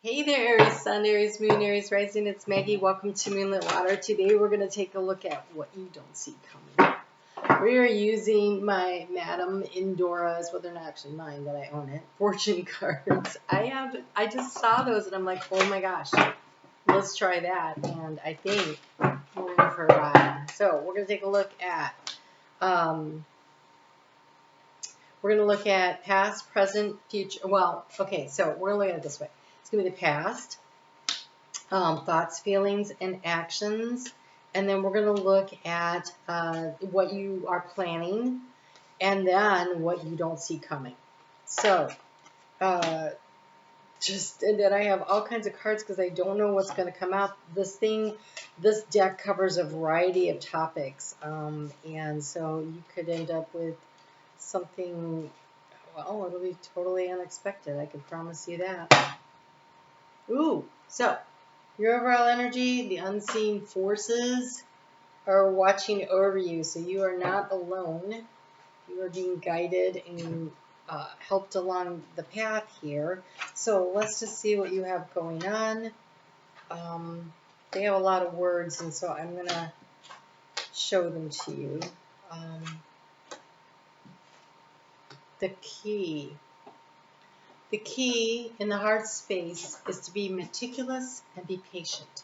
Hey there, Aries Sun, Aries Moon, Aries Rising. It's Maggie. Welcome to Moonlit Water. Today we're going to take a look at what you don't see coming. We are using my Madame Indora's, well, they're not actually mine, but I own it, fortune cards. I just saw those and I'm like, oh my gosh, let's try that. And I think we're in for a ride. So we're going to take a look at, past, present, future. Well, okay, so we're going to look at it this way. It's going to be the past. Thoughts, feelings, and actions. And then we're going to look at what you are planning and then what you don't see coming. So, and then I have all kinds of cards because I don't know what's going to come out. This deck covers a variety of topics. And so you could end up with something, well, it'll be totally unexpected. I can promise you that. Ooh, so your overall energy, the unseen forces are watching over you, so you are not alone. You are being guided and helped along the path here. So let's just see what you have going on. They have a lot of words, and so I'm going to show them to you. The key. The key in the heart space is to be meticulous and be patient.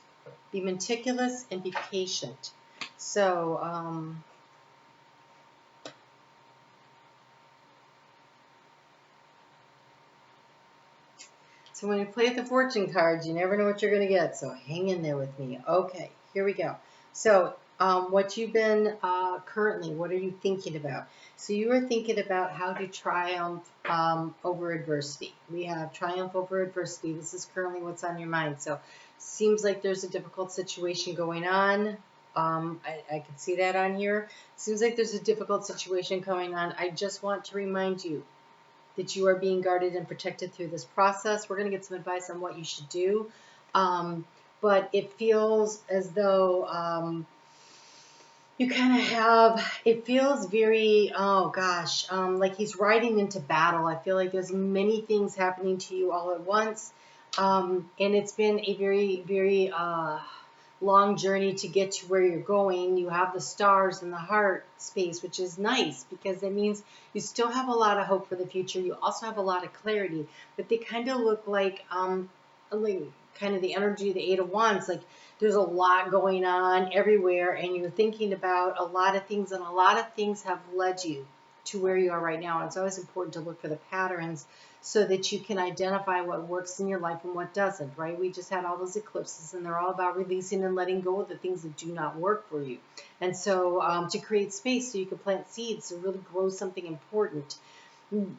Be meticulous and be patient. So, so when you play with the fortune cards, you never know what you're going to get. So hang in there with me. Okay, here we go. So what you've been currently, what are you thinking about? So you are thinking about how to triumph over adversity. We have triumph over adversity. This is currently what's on your mind. So seems like there's a difficult situation going on. I can see that on here. Seems like there's a difficult situation going on. I just want to remind you that you are being guarded and protected through this process. We're going to get some advice on what you should do. But it feels as though you kind of have, it feels very, oh gosh, like he's riding into battle. I feel like there's many things happening to you all at once. And it's been a very, very long journey to get to where you're going. You have the stars in the heart space, which is nice because it means you still have a lot of hope for the future. You also have a lot of clarity, but they kind of look like kind of the energy of the Eight of Wands. Like there's a lot going on everywhere, and you're thinking about a lot of things, and a lot of things have led you to where you are right now. And it's always important to look for the patterns so that you can identify what works in your life and what doesn't, right? We just had all those eclipses, and they're all about releasing and letting go of the things that do not work for you. And so to create space so you can plant seeds to really grow something important.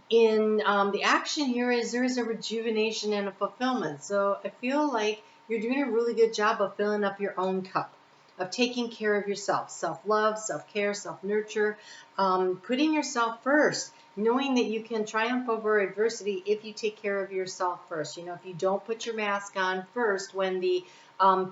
In the action here is there is a rejuvenation and a fulfillment. So I feel like you're doing a really good job of filling up your own cup, of taking care of yourself, self-love, self-care, self-nurture, putting yourself first, knowing that you can triumph over adversity if you take care of yourself first. You know, if you don't put your mask on first when the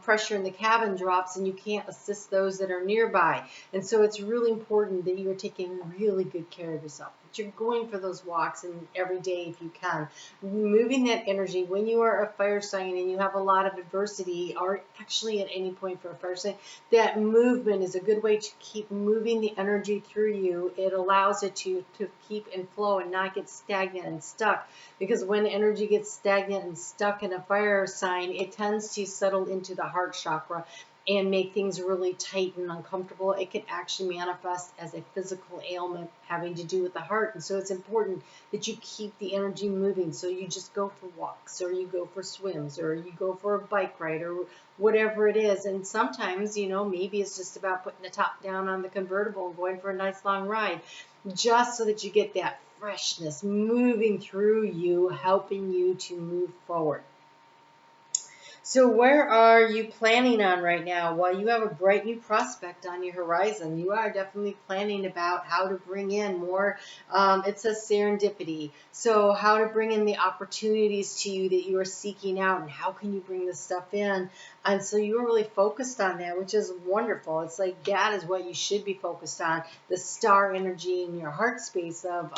pressure in the cabin drops and you can't assist those that are nearby. And so it's really important that you are taking really good care of yourself, that you're going for those walks and every day if you can. Moving that energy when you are a fire sign and you have a lot of adversity, or actually at any point for a fire sign, that movement is a good way to keep moving the energy through you. It allows it to keep and flow and not get stagnant and stuck. Because when energy gets stagnant and stuck in a fire sign, it tends to settle into the heart chakra and make things really tight and uncomfortable. It can actually manifest as a physical ailment having to do with the heart. And so it's important that you keep the energy moving. So you just go for walks, or you go for swims, or you go for a bike ride, or whatever it is. And sometimes, you know, maybe it's just about putting the top down on the convertible and going for a nice long ride, just so that you get that freshness moving through you, helping you to move forward. So where are you planning on right now? Well, you have a bright new prospect on your horizon. You are definitely planning about how to bring in more, it says serendipity. So how to bring in the opportunities to you that you are seeking out, and how can you bring this stuff in? And so you are really focused on that, which is wonderful. It's like that is what you should be focused on, the star energy in your heart space of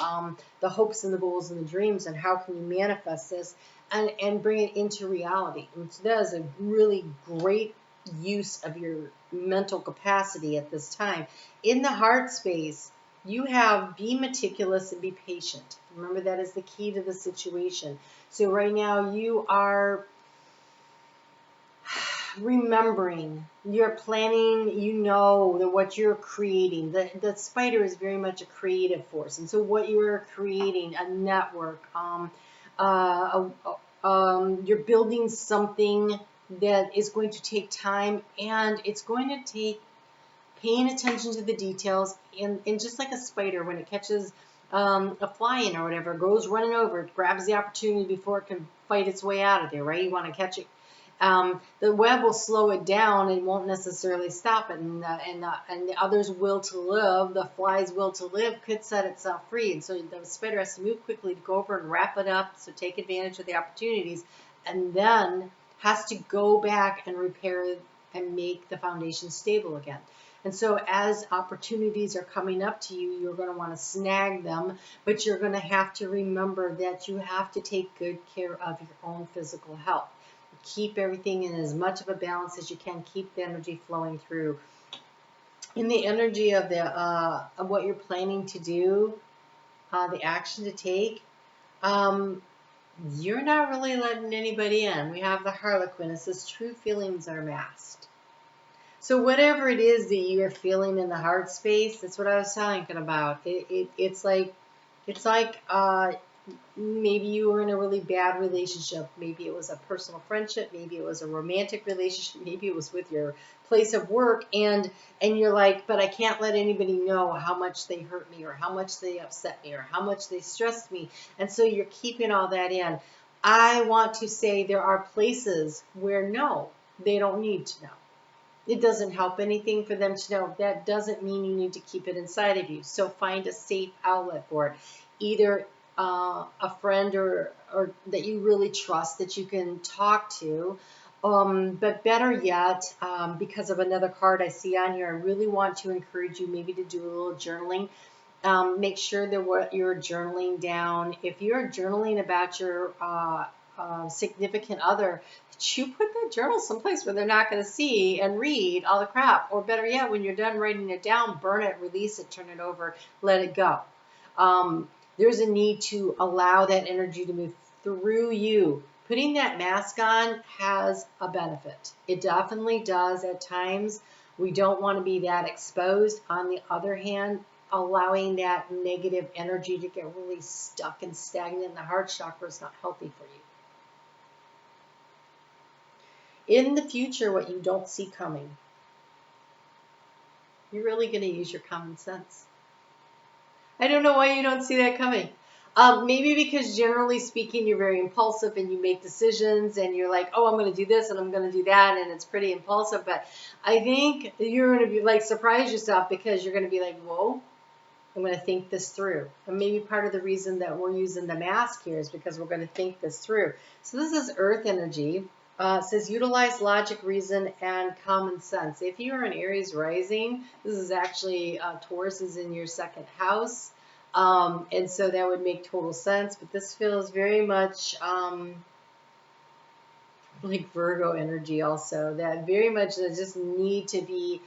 the hopes and the goals and the dreams, and how can you manifest this and bring it into reality. And so that is a really great use of your mental capacity at this time. In the heart space, you have be meticulous and be patient. Remember, that is the key to the situation. So right now you are remembering, you're planning, you know that what you're creating, the spider is very much a creative force. And so what you're creating, a network, you're building something that is going to take time, and it's going to take paying attention to the details. And just like a spider, when it catches a fly in or whatever, goes running over, it grabs the opportunity before it can fight its way out of there, right? You want to catch it. The web will slow it down and won't necessarily stop it. And the other's will to live, the fly's will to live, could set itself free. And so the spider has to move quickly to go over and wrap it up, so take advantage of the opportunities, and then has to go back and repair and make the foundation stable again. And so as opportunities are coming up to you, you're going to want to snag them, but you're going to have to remember that you have to take good care of your own physical health. Keep everything in as much of a balance as you can. Keep the energy flowing through. In the energy of what you're planning to do, the action to take, you're not really letting anybody in. We have the Harlequin. It says true feelings are masked. So whatever it is that you're feeling in the heart space, that's what I was talking about. It's like maybe you were in a really bad relationship. Maybe it was a personal friendship. Maybe it was a romantic relationship. Maybe it was with your place of work. And you're like, but I can't let anybody know how much they hurt me, or how much they upset me, or how much they stressed me. And so you're keeping all that in. I want to say there are places where no, they don't need to know. It doesn't help anything for them to know. That doesn't mean you need to keep it inside of you. So find a safe outlet for it. Either a friend or that you really trust, that you can talk to. But better yet, because of another card I see on here, I really want to encourage you maybe to do a little journaling. Make sure that what you're journaling down, if you're journaling about your significant other, you put that journal someplace where they're not going to see and read all the crap. Or better yet, when you're done writing it down, burn it, release it, turn it over, let it go. There's a need to allow that energy to move through you. Putting that mask on has a benefit. It definitely does at times. We don't want to be that exposed. On the other hand, allowing that negative energy to get really stuck and stagnant in the heart chakra is not healthy for you. In the future, what you don't see coming, you're really going to use your common sense. I don't know why you don't see that coming. Maybe because generally speaking, you're very impulsive and you make decisions and you're like, oh, I'm going to do this and I'm going to do that, and it's pretty impulsive. But I think you're going to be like, surprise yourself, because you're going to be like, whoa, I'm going to think this through. And maybe part of the reason that we're using the mask here is because we're going to think this through. So this is earth energy. It says utilize logic, reason, and common sense. If you're an Aries rising, this is actually Taurus is in your second house. And so that would make total sense. But this feels very much like Virgo energy also. That very much just need to be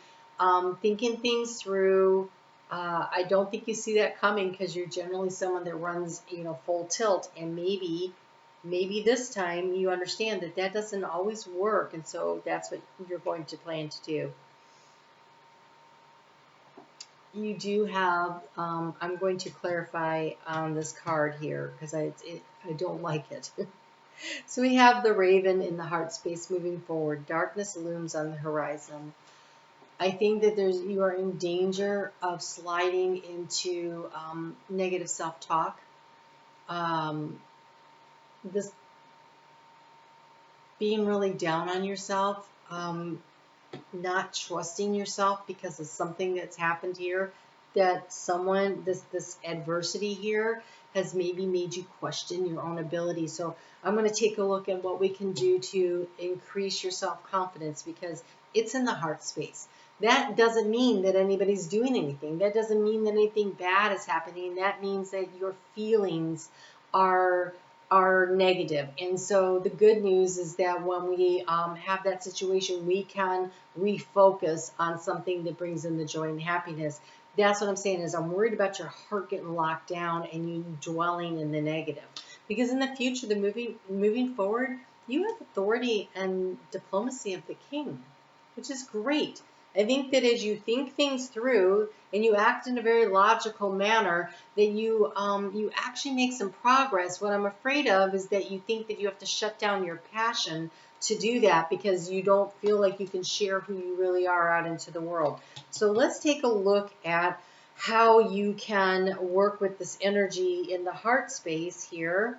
thinking things through. I don't think you see that coming because you're generally someone that runs, full tilt. And maybe this time you understand that that doesn't always work, and so that's what you're going to plan to do. You do have, I'm going to clarify on this card here because I don't like it. So we have the raven in the heart space moving forward. Darkness looms on the horizon. I think that you are in danger of sliding into negative self-talk. This being really down on yourself, not trusting yourself because of something that's happened here, that someone, this adversity here has maybe made you question your own ability. So I'm going to take a look at what we can do to increase your self-confidence, because it's in the heart space. That doesn't mean that anybody's doing anything. That doesn't mean that anything bad is happening. That means that your feelings are are negative. And so the good news is that when we have that situation, we can refocus on something that brings in the joy and happiness. That's what I'm saying is I'm worried about your heart getting locked down and you dwelling in the negative. Because in the future, moving forward, you have authority and diplomacy of the king, which is great. I think that as you think things through and you act in a very logical manner, that you actually make some progress. What I'm afraid of is that you think that you have to shut down your passion to do that because you don't feel like you can share who you really are out into the world. So let's take a look at how you can work with this energy in the heart space here.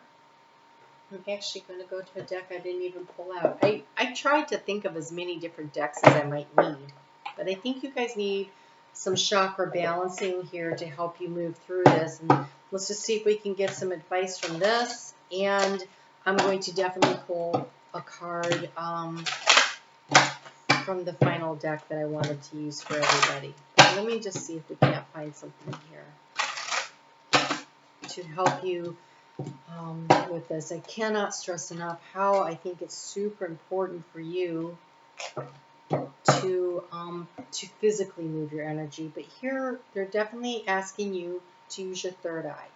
I'm actually going to go to a deck I didn't even pull out. I tried to think of as many different decks as I might need, but I think you guys need some chakra balancing here to help you move through this. And let's just see if we can get some advice from this. And I'm going to definitely pull a card from the final deck that I wanted to use for everybody. But let me just see if we can't find something here to help you with this. I cannot stress enough how I think it's super important for you to physically move your energy. But here they're definitely asking you to use your third eye.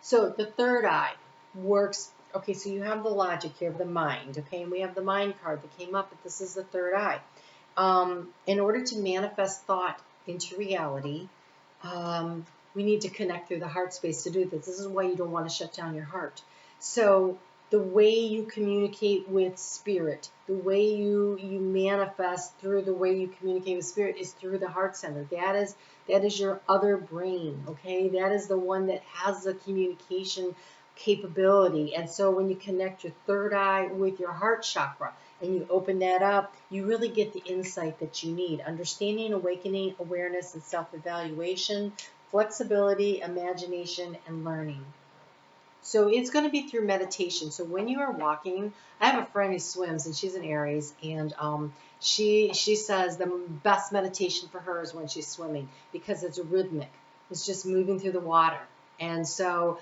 So the third eye works. Okay, so you have the logic here of the mind. Okay, and we have the mind card that came up, but this is the third eye. In order to manifest thought into reality, we need to connect through the heart space to do this. This is why you don't want to shut down your heart. So the way you communicate with spirit, the way you manifest through the way you communicate with spirit is through the heart center. That is your other brain, okay? That is the one that has the communication capability. And so when you connect your third eye with your heart chakra and you open that up, you really get the insight that you need. Understanding, awakening, awareness, and self-evaluation, flexibility, imagination, and learning. So it's going to be through meditation. So when you are walking, I have a friend who swims and she's an Aries, and she says the best meditation for her is when she's swimming because it's rhythmic. It's just moving through the water. And so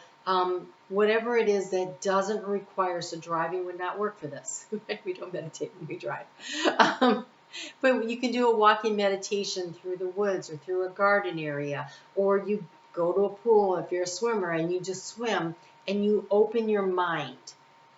whatever it is that doesn't require, so driving would not work for this. We don't meditate when we drive. But you can do a walking meditation through the woods or through a garden area, or you go to a pool if you're a swimmer and you just swim and you open your mind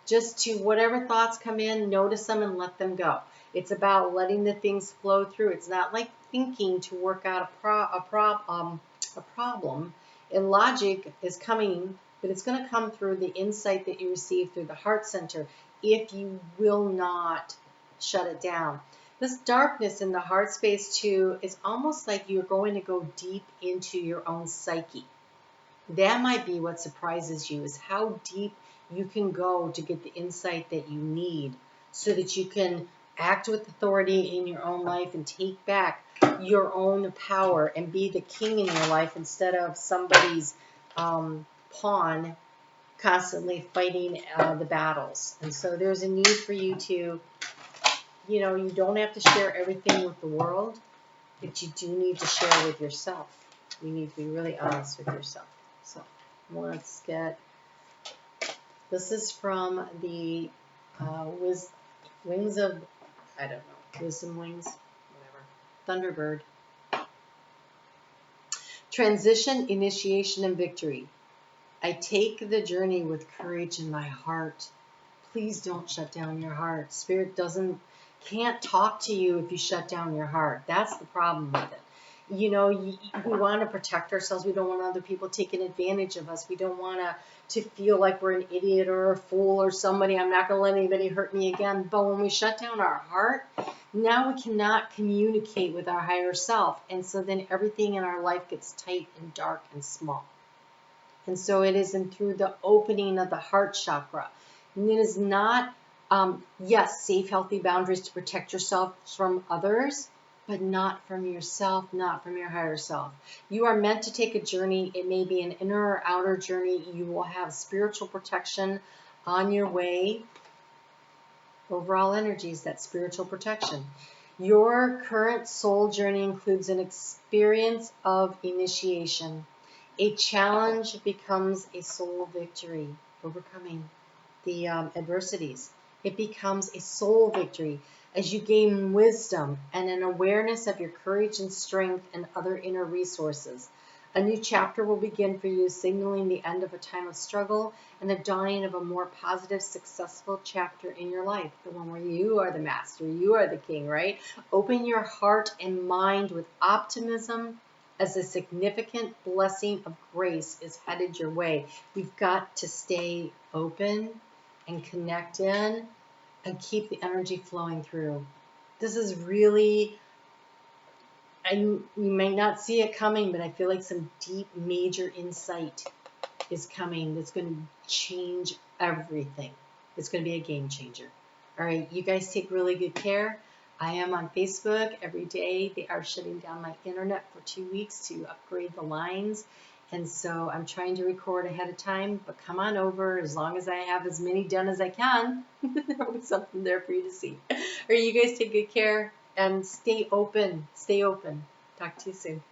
just to whatever thoughts come in, notice them and let them go. It's about letting the things flow through. It's not like thinking to work out a problem. And logic is coming, but it's going to come through the insight that you receive through the heart center if you will not shut it down. This darkness in the heart space too is almost like you're going to go deep into your own psyche. That might be what surprises you, is how deep you can go to get the insight that you need so that you can act with authority in your own life and take back your own power and be the king in your life instead of somebody's pawn constantly fighting the battles. And so there's a need for you to, you don't have to share everything with the world, but you do need to share with yourself. You need to be really honest with yourself. So let's get, this is from the wings of, I don't know, wisdom wings, whatever, Thunderbird. Transition, initiation, and victory. I take the journey with courage in my heart. Please don't shut down your heart. Spirit can't talk to you if you shut down your heart. That's the problem with it. We want to protect ourselves. We don't want other people taking advantage of us. We don't want to feel like we're an idiot or a fool or somebody. I'm not going to let anybody hurt me again. But when we shut down our heart, now we cannot communicate with our higher self. And so then everything in our life gets tight and dark and small. And so it is through the opening of the heart chakra. And it is not, yes, safe, healthy boundaries to protect yourself from others, but not from yourself, not from your higher self. You are meant to take a journey. It may be an inner or outer journey. You will have spiritual protection on your way. Overall energy is that spiritual protection. Your current soul journey includes an experience of initiation. A challenge becomes a soul victory, overcoming the adversities. It becomes a soul victory as you gain wisdom and an awareness of your courage and strength and other inner resources. A new chapter will begin for you, signaling the end of a time of struggle and the dawning of a more positive, successful chapter in your life, the one where you are the master, you are the king, right? Open your heart and mind with optimism as a significant blessing of grace is headed your way. We've got to stay open and connect in and keep the energy flowing through. This is really, you may not see it coming, but I feel like some deep, major insight is coming that's going to change everything. It's going to be a game changer. All right, you guys take really good care. I am on Facebook every day. They are shutting down my internet for 2 weeks to upgrade the lines. And so I'm trying to record ahead of time, but come on over. As long as I have as many done as I can, there'll be something there for you to see. All right, you guys take good care and stay open. Stay open. Talk to you soon.